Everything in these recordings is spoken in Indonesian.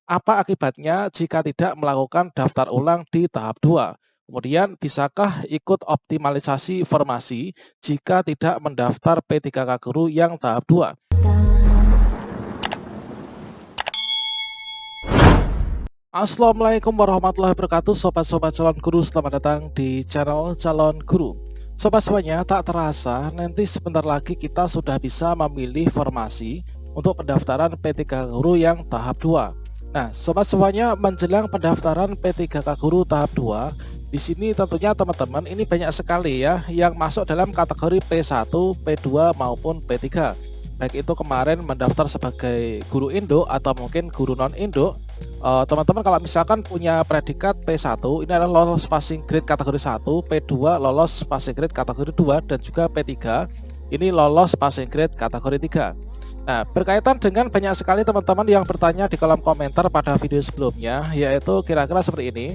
Apa akibatnya jika tidak melakukan daftar ulang di tahap 2? Kemudian, bisakah ikut optimalisasi formasi jika tidak mendaftar P3K Guru yang tahap 2? Assalamualaikum warahmatullahi wabarakatuh, sobat-sobat calon guru, selamat datang di channel Calon Guru. Sobat semuanya, tak terasa nanti sebentar lagi kita sudah bisa memilih formasi untuk pendaftaran P3K Guru yang tahap 2. Nah, sobat semuanya, menjelang pendaftaran P3K Guru tahap 2, di sini tentunya teman-teman ini banyak sekali ya yang masuk dalam kategori P1, P2 maupun P3. Baik itu kemarin mendaftar sebagai guru Indo atau mungkin guru non Indo. Teman-teman kalau misalkan punya predikat P1 ini adalah lolos passing grade kategori 1, P2 lolos passing grade kategori 2, dan juga P3 ini lolos passing grade kategori 3. Nah, berkaitan dengan banyak sekali teman-teman yang bertanya di kolom komentar pada video sebelumnya, yaitu kira-kira seperti ini.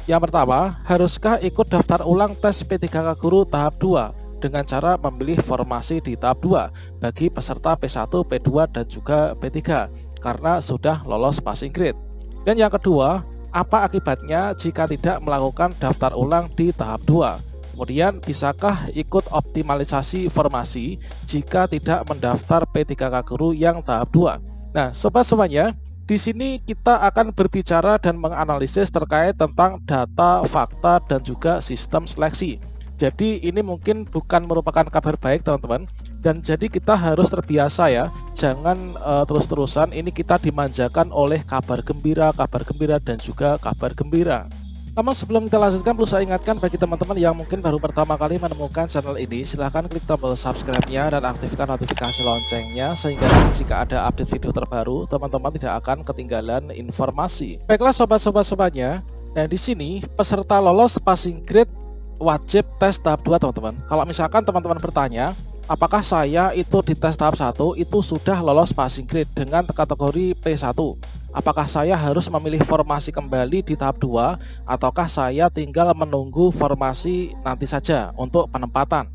Yang pertama, haruskah ikut daftar ulang tes P3K Guru tahap 2 dengan cara memilih formasi di tahap 2 bagi peserta P1, P2, dan juga P3 karena sudah lolos passing grade? Dan yang kedua, apa akibatnya jika tidak melakukan daftar ulang di tahap 2? Kemudian, bisakah ikut optimalisasi formasi jika tidak mendaftar P3K Guru yang tahap 2? Nah, sobat semuanya, di sini kita akan berbicara dan menganalisis terkait tentang data, fakta, dan juga sistem seleksi. Jadi ini mungkin bukan merupakan kabar baik teman-teman, dan jadi kita harus terbiasa ya, jangan terus-terusan ini kita dimanjakan oleh kabar gembira, dan juga kabar gembira. Namun sebelum kita lanjutkan, perlu saya ingatkan bagi teman-teman yang mungkin baru pertama kali menemukan channel ini, silahkan klik tombol subscribe-nya dan aktifkan notifikasi loncengnya sehingga jika ada update video terbaru, teman-teman tidak akan ketinggalan informasi. Baiklah sobat-sobat semuanya, nah di sini peserta lolos passing grade wajib tes tahap 2 teman-teman. Kalau misalkan teman-teman bertanya, apakah saya itu di tes tahap 1 itu sudah lolos passing grade dengan kategori P1? Apakah saya harus memilih formasi kembali di tahap 2 ataukah saya tinggal menunggu formasi nanti saja untuk penempatan?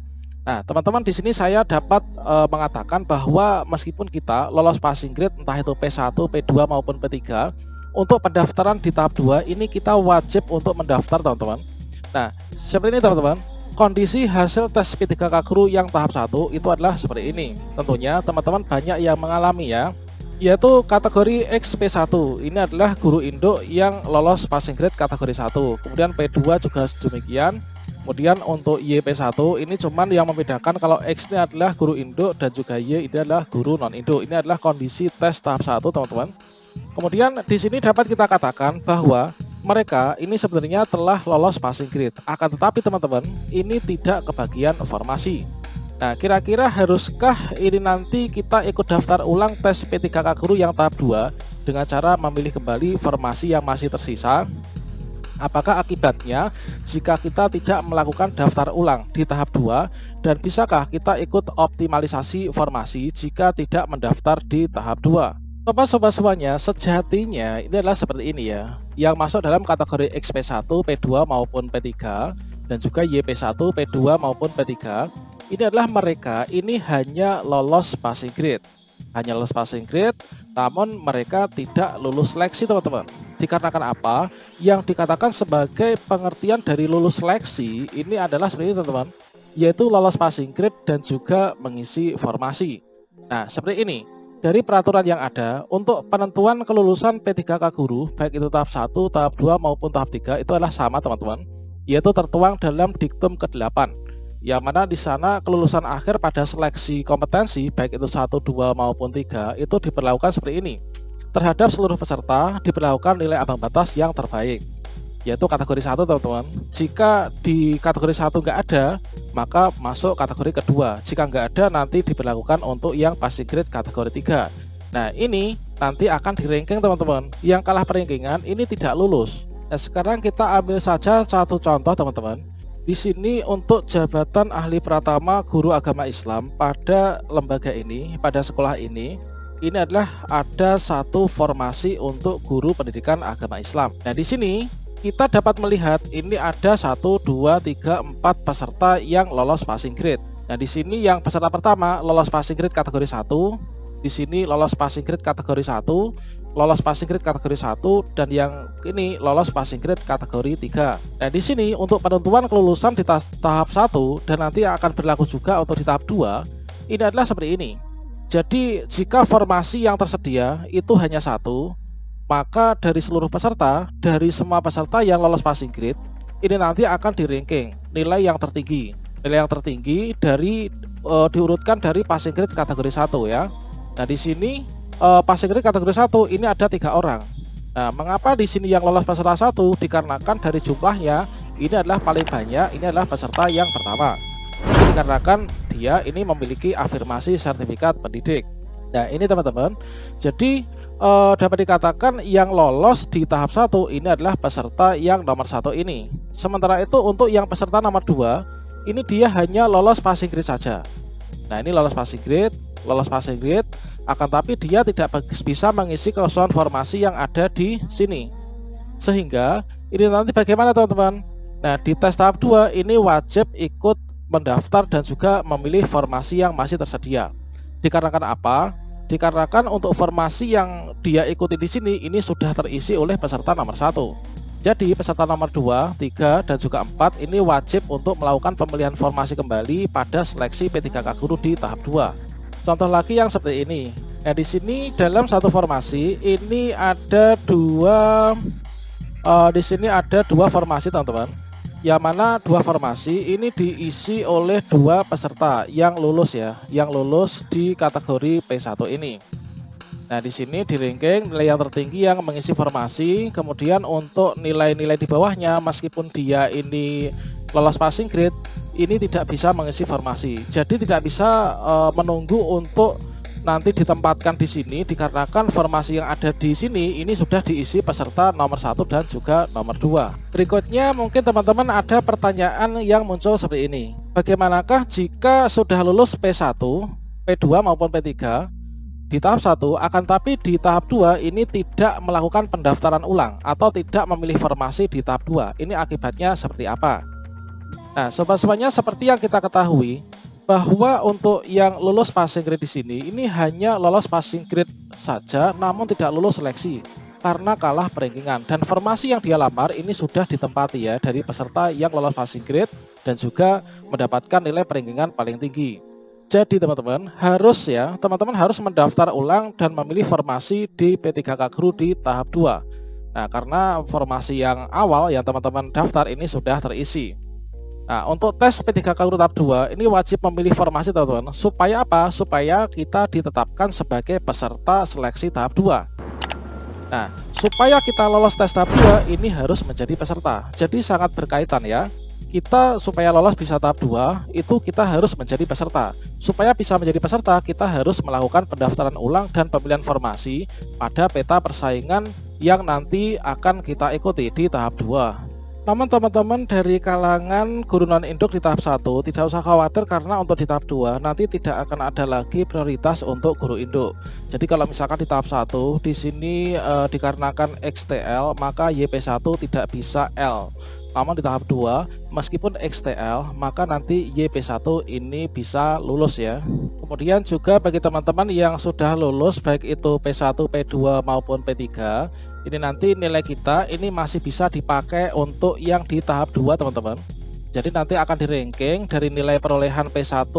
Nah, teman-teman, di sini saya dapat mengatakan bahwa meskipun kita lolos passing grade entah itu P1, P2 maupun P3, untuk pendaftaran di tahap 2 ini kita wajib untuk mendaftar teman-teman. Nah, seperti ini teman-teman, kondisi hasil tes P3K Guru yang tahap 1 itu adalah seperti ini. Tentunya teman-teman banyak yang mengalami ya, yaitu kategori XP1 ini adalah guru Indo yang lolos passing grade kategori 1. Kemudian P2 juga demikian. Kemudian untuk YP1 ini cuman yang membedakan kalau X ini adalah guru Indo dan juga Y ini adalah guru non Indo. Ini adalah kondisi tes tahap 1 teman-teman. Kemudian di sini dapat kita katakan bahwa mereka ini sebenarnya telah lolos passing grade, akan tetapi teman-teman ini tidak kebagian formasi. Nah, kira-kira haruskah ini nanti kita ikut daftar ulang tes P3K Guru yang tahap 2 dengan cara memilih kembali formasi yang masih tersisa? Apakah akibatnya jika kita tidak melakukan daftar ulang di tahap 2, dan bisakah kita ikut optimalisasi formasi jika tidak mendaftar di tahap 2? Sobat-sobat semuanya, sejatinya ini adalah seperti ini ya. Yang masuk dalam kategori XP1, P2 maupun P3 dan juga YP1, P2 maupun P3, ini adalah mereka ini hanya lolos passing grade. Hanya lolos passing grade, namun mereka tidak lulus seleksi teman-teman. Dikarenakan apa? Yang dikatakan sebagai pengertian dari lulus seleksi ini adalah seperti ini teman-teman, yaitu lolos passing grade dan juga mengisi formasi. Nah, seperti ini. Dari peraturan yang ada, untuk penentuan kelulusan P3K Guru, baik itu tahap 1, tahap 2, maupun tahap 3, itu adalah sama teman-teman, yaitu tertuang dalam diktum ke-8, yang mana di sana kelulusan akhir pada seleksi kompetensi, baik itu 1, 2, maupun 3, itu diberlakukan seperti ini. Terhadap seluruh peserta, diberlakukan nilai ambang batas yang terbaik, yaitu kategori 1 teman-teman. Jika di kategori 1 nggak ada, maka masuk kategori kedua. Jika nggak ada, nanti diberlakukan untuk yang passing grade kategori 3. Nah, ini nanti akan di ranking teman-teman. Yang kalah perankingan ini tidak lulus. Nah, sekarang kita ambil saja satu contoh teman-teman. Di sini untuk jabatan ahli pratama guru agama Islam pada lembaga ini, pada sekolah ini adalah ada satu formasi untuk guru pendidikan agama Islam. Nah, di sini kita dapat melihat ini ada 1, 2, 3, 4 peserta yang lolos passing grade. Nah, di sini yang peserta pertama lolos passing grade kategori 1, di sini lolos passing grade kategori 1, lolos passing grade kategori 1 dan yang ini lolos passing grade kategori 3. Nah, di sini untuk penentuan kelulusan di tahap 1 dan nanti akan berlaku juga untuk di tahap 2, ini adalah seperti ini. Jadi, jika formasi yang tersedia itu hanya satu, maka dari seluruh peserta, dari semua peserta yang lolos passing grade, ini nanti akan di ranking nilai yang tertinggi. Nilai yang tertinggi dari diurutkan dari passing grade kategori 1 ya. Nah, di sini passing grade kategori 1 ini ada 3 orang. Nah, mengapa di sini yang lolos peserta 1? Dikarenakan dari jumlahnya ini adalah paling banyak, ini adalah peserta yang pertama. Dikarenakan dia ini memiliki afirmasi sertifikat pendidik. Nah, ini teman-teman. Jadi dapat dikatakan yang lolos di tahap 1 ini adalah peserta yang nomor 1 ini. Sementara itu untuk yang peserta nomor 2 ini dia hanya lolos passing grade saja. Nah, ini lolos passing grade, akan tapi dia tidak bisa mengisi kekosongan formasi yang ada di sini. Sehingga ini nanti bagaimana teman-teman? Nah, di tes tahap 2 ini wajib ikut mendaftar dan juga memilih formasi yang masih tersedia. Dikarenakan apa? Dikarenakan untuk formasi yang dia ikuti di sini ini sudah terisi oleh peserta nomor 1. Jadi peserta nomor 2, 3, dan juga 4 ini wajib untuk melakukan pemilihan formasi kembali pada seleksi P3K Guru di tahap 2. Contoh lagi yang seperti ini. Nah, di sini dalam satu formasi ini ada dua formasi teman-teman. Yang mana dua formasi ini diisi oleh 2 peserta yang lulus ya, yang lulus di kategori P1 ini. Nah, di sini di ranking nilai yang tertinggi yang mengisi formasi, kemudian untuk nilai-nilai di bawahnya meskipun dia ini lolos passing grade, ini tidak bisa mengisi formasi. Jadi tidak bisa menunggu untuk nanti ditempatkan di sini dikarenakan formasi yang ada di sini ini sudah diisi peserta nomor 1 dan juga nomor 2. Berikutnya mungkin teman-teman ada pertanyaan yang muncul seperti ini. Bagaimanakah jika sudah lulus P1, P2 maupun P3 di tahap 1 akan tapi di tahap 2 ini tidak melakukan pendaftaran ulang atau tidak memilih formasi di tahap 2. Ini akibatnya seperti apa? Nah, sobat-sobatnya seperti yang kita ketahui bahwa untuk yang lulus passing grade di sini ini hanya lolos passing grade saja namun tidak lulus seleksi karena kalah perankingan, dan formasi yang dia lamar ini sudah ditempati ya dari peserta yang lolos passing grade dan juga mendapatkan nilai perankingan paling tinggi. Jadi teman-teman harus mendaftar ulang dan memilih formasi di P3K Guru di tahap 2. Nah, karena formasi yang awal yang teman-teman daftar ini sudah terisi. Nah, untuk tes P3K Guru tahap 2 ini wajib memilih formasi teman-teman. Supaya apa? Supaya kita ditetapkan sebagai peserta seleksi tahap 2. Nah, supaya kita lolos tes tahap 2 ini harus menjadi peserta. Jadi sangat berkaitan ya. Kita supaya lolos bisa tahap 2 itu kita harus menjadi peserta. Supaya bisa menjadi peserta kita harus melakukan pendaftaran ulang dan pemilihan formasi pada peta persaingan yang nanti akan kita ikuti di tahap 2. Namun teman-teman dari kalangan guru non-induk di tahap 1 tidak usah khawatir karena untuk di tahap 2 nanti tidak akan ada lagi prioritas untuk guru induk. Jadi kalau misalkan di tahap 1 di sini dikarenakan XTL maka YP1 tidak bisa L. Namun di tahap 2 meskipun XTL maka nanti YP1 ini bisa lulus ya. Kemudian juga bagi teman-teman yang sudah lulus baik itu P1, P2 maupun P3, ini nanti nilai kita ini masih bisa dipakai untuk yang di tahap 2 teman-teman. Jadi nanti akan di ranking dari nilai perolehan P1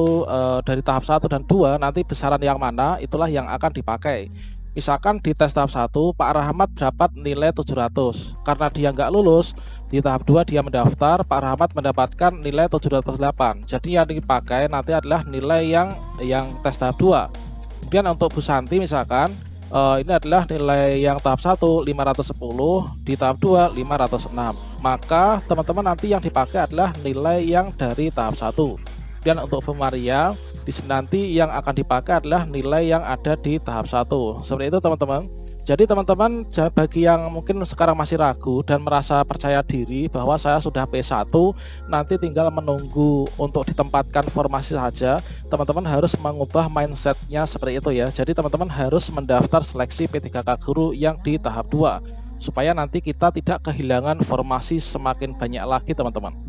dari tahap 1 dan 2 nanti besaran yang mana itulah yang akan dipakai. Misalkan di tes tahap 1 Pak Rahmat dapat nilai 700. Karena dia nggak lulus, di tahap 2 dia mendaftar, Pak Rahmat mendapatkan nilai 708. Jadi yang dipakai nanti adalah nilai yang tes tahap 2. Kemudian untuk Bu Santi misalkan ini adalah nilai yang tahap 1 510, di tahap 2 506. Maka teman-teman nanti yang dipakai adalah nilai yang dari tahap 1. Dan untuk Bu Maria di sini nanti yang akan dipakai adalah nilai yang ada di tahap 1. Seperti itu teman-teman. Jadi teman-teman bagi yang mungkin sekarang masih ragu dan merasa percaya diri bahwa saya sudah P1 nanti tinggal menunggu untuk ditempatkan formasi saja, teman-teman harus mengubah mindsetnya seperti itu ya. Jadi teman-teman harus mendaftar seleksi P3K Guru yang di tahap 2 supaya nanti kita tidak kehilangan formasi semakin banyak lagi teman-teman.